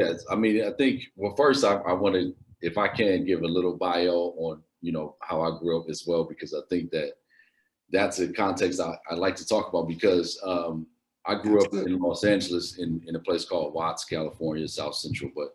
Yes, I mean, I think, well, first I want to, if I can, give a little bio on, how I grew up as well, because I think that that's a context I like to talk about, because I grew up Absolutely. in Los Angeles in a place called Watts, California, South Central, but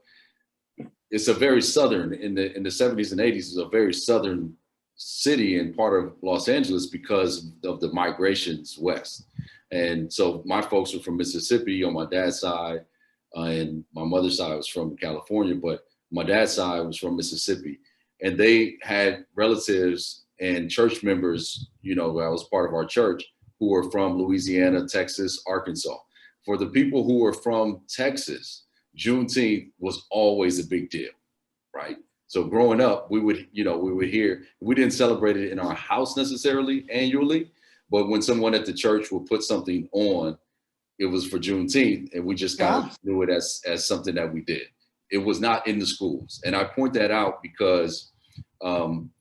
it's a very southern, in the 70s and 80s, is a very southern city and part of Los Angeles because of the migrations west. And so my folks were from Mississippi on my dad's side, and my mother's side was from California, but my dad's side was from Mississippi. And they had relatives and church members, that was part of our church, who were from Louisiana, Texas, Arkansas. For the people who were from Texas, Juneteenth was always a big deal, right? So growing up, we would hear, we didn't celebrate it in our house necessarily annually, but when someone at the church would put something on, it was for Juneteenth, and we just kind of Yeah. knew it as something that we did. It was not in the schools, and I point that out because, um,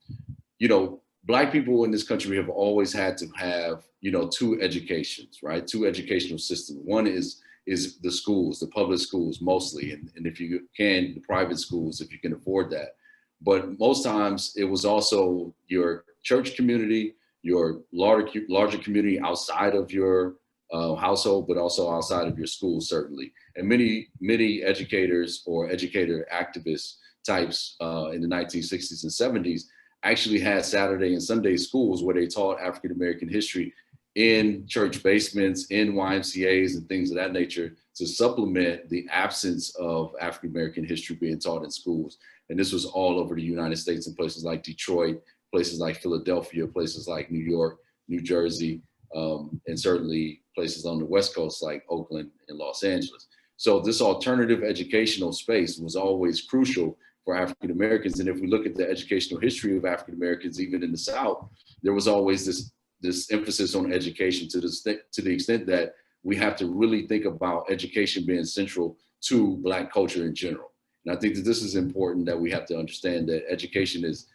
you know, Black people in this country have always had to have, two educations, right? Two educational systems. One is the schools, the public schools mostly, and if you can, the private schools if you can afford that. But most times it was also your church community, your larger community outside of your household, but also outside of your school, certainly. And many educators or educator activists types in the 1960s and 70s actually had Saturday and Sunday schools where they taught African American history in church basements, in YMCA's, and things of that nature, to supplement the absence of African American history being taught in schools. And this was all over the United States, in places like Detroit, places like Philadelphia, places like New York, New Jersey, and certainly places on the West Coast like Oakland and Los Angeles. So this alternative educational space was always crucial for African Americans. And if we look at the educational history of African Americans, even in the South, there was always this emphasis on education, to the extent that we have to really think about education being central to Black culture in general. And I think that this is important, that we have to understand that education is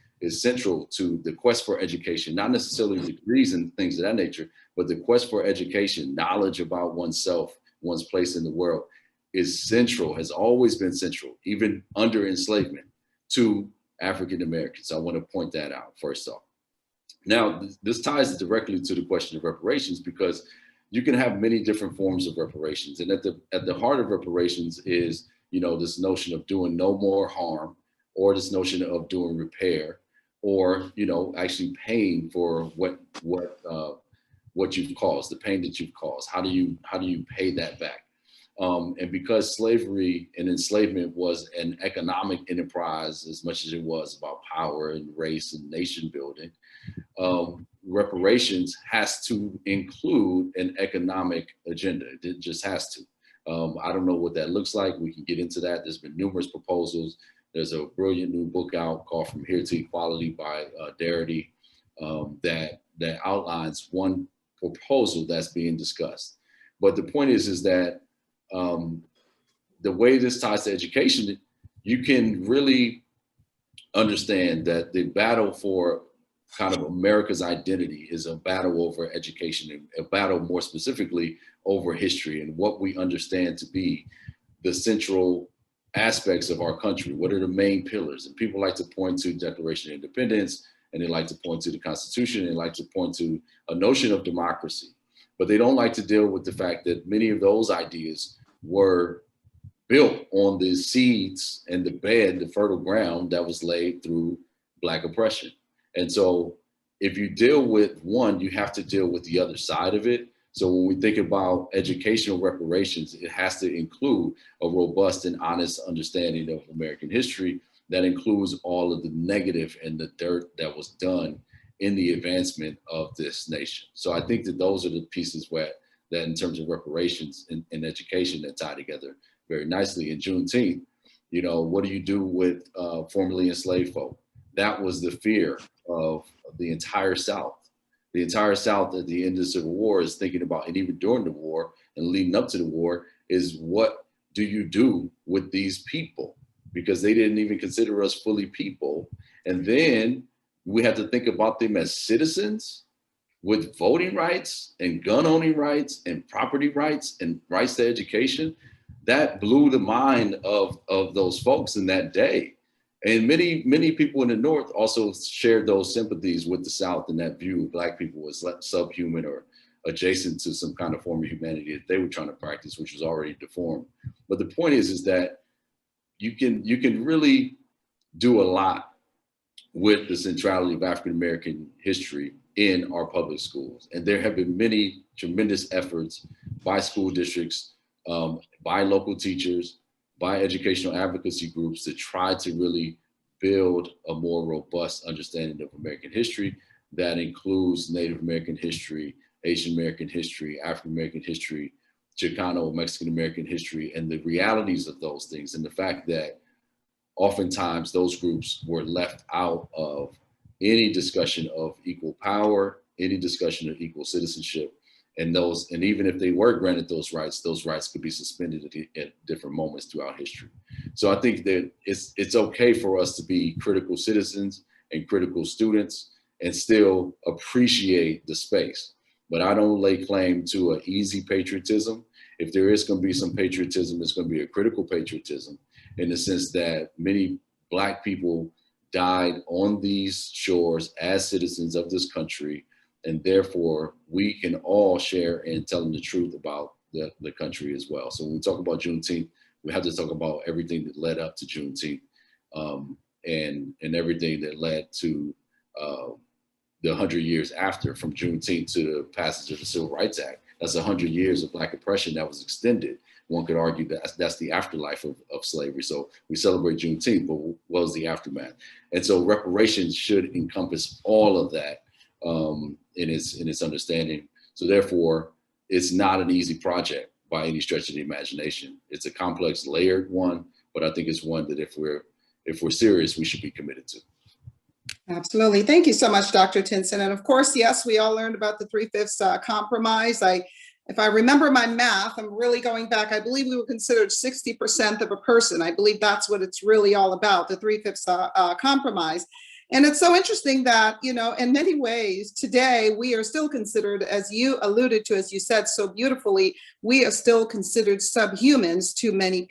central to the quest for education, not necessarily degrees and things of that nature, but the quest for education, knowledge about oneself, one's place in the world, is central, has always been central, even under enslavement, to African Americans. I want to point that out first off. Now, this ties directly to the question of reparations, because you can have many different forms of reparations, and at the heart of reparations is, this notion of doing no more harm, or this notion of doing repair, or actually paying for what you've caused, the pain that you've caused. How do you pay that back? And because slavery and enslavement was an economic enterprise as much as it was about power and race and nation building, reparations has to include an economic agenda. It just has to. I don't know what that looks like. We can get into that. There's been numerous proposals. There's a brilliant new book out called From Here to Equality by Darity, that outlines one proposal that's being discussed. But the point is that um, the way this ties to education, you can really understand that the battle for kind of America's identity is a battle over education, a battle more specifically over history and what we understand to be the central aspects of our country. What are the main pillars? And people like to point to Declaration of Independence, and they like to point to the Constitution, and they like to point to a notion of democracy. But they don't like to deal with the fact that many of those ideas were built on the seeds and the bed, the fertile ground that was laid through Black oppression. And so if you deal with one, you have to deal with the other side of it. So when we think about educational reparations, it has to include a robust and honest understanding of American history that includes all of the negative and the dirt that was done in the advancement of this nation. So I think that those are the pieces that in terms of reparations and education, that tie together very nicely. In Juneteenth, what do you do with formerly enslaved folk? That was the fear of the entire South. The entire South at the end of the Civil War is thinking about, and even during the war and leading up to the war, is what do you do with these people? Because they didn't even consider us fully people. And then we had to think about them as citizens with voting rights and gun owning rights and property rights and rights to education. that blew the mind of those folks in that day. And many people in the North also shared those sympathies with the South, and that view of Black people as subhuman or adjacent to some kind of form of humanity that they were trying to practice, which was already deformed. But the point is that you can really do a lot with the centrality of African American history in our public schools. And there have been many tremendous efforts by school districts, by local teachers, by educational advocacy groups to try to really build a more robust understanding of American history that includes Native American history, Asian American history, African American history, Chicano, Mexican American history, and the realities of those things, and the fact that oftentimes those groups were left out of any discussion of equal power, any discussion of equal citizenship, and even if they were granted those rights could be suspended at different moments throughout history. So I think that it's okay for us to be critical citizens and critical students and still appreciate the space. But I don't lay claim to an easy patriotism. If there is going to be some patriotism, it's going to be a critical patriotism, in the sense that many Black people died on these shores as citizens of this country, and therefore we can all share in telling the truth about the country as well. So when we talk about Juneteenth, we have to talk about everything that led up to Juneteenth, and everything that led to the 100 years after, from Juneteenth to the passage of the Civil Rights Act. That's 100 years of Black oppression that was extended. One could argue that that's the afterlife of slavery. So we celebrate Juneteenth, but what was the aftermath? And so reparations should encompass all of that in its understanding. So therefore, it's not an easy project by any stretch of the imagination. It's a complex, layered one, but I think it's one that if we're serious, we should be committed to. Absolutely. Thank you so much, Dr. Tinson. And of course, yes, we all learned about the 3/5 compromise. If I remember my math, I'm really going back, I believe we were considered 60% of a person. I believe that's what it's really all about, the 3/5 compromise. And it's so interesting that, in many ways today, we are still considered, as you alluded to, as you said so beautifully, we are still considered subhumans to many people.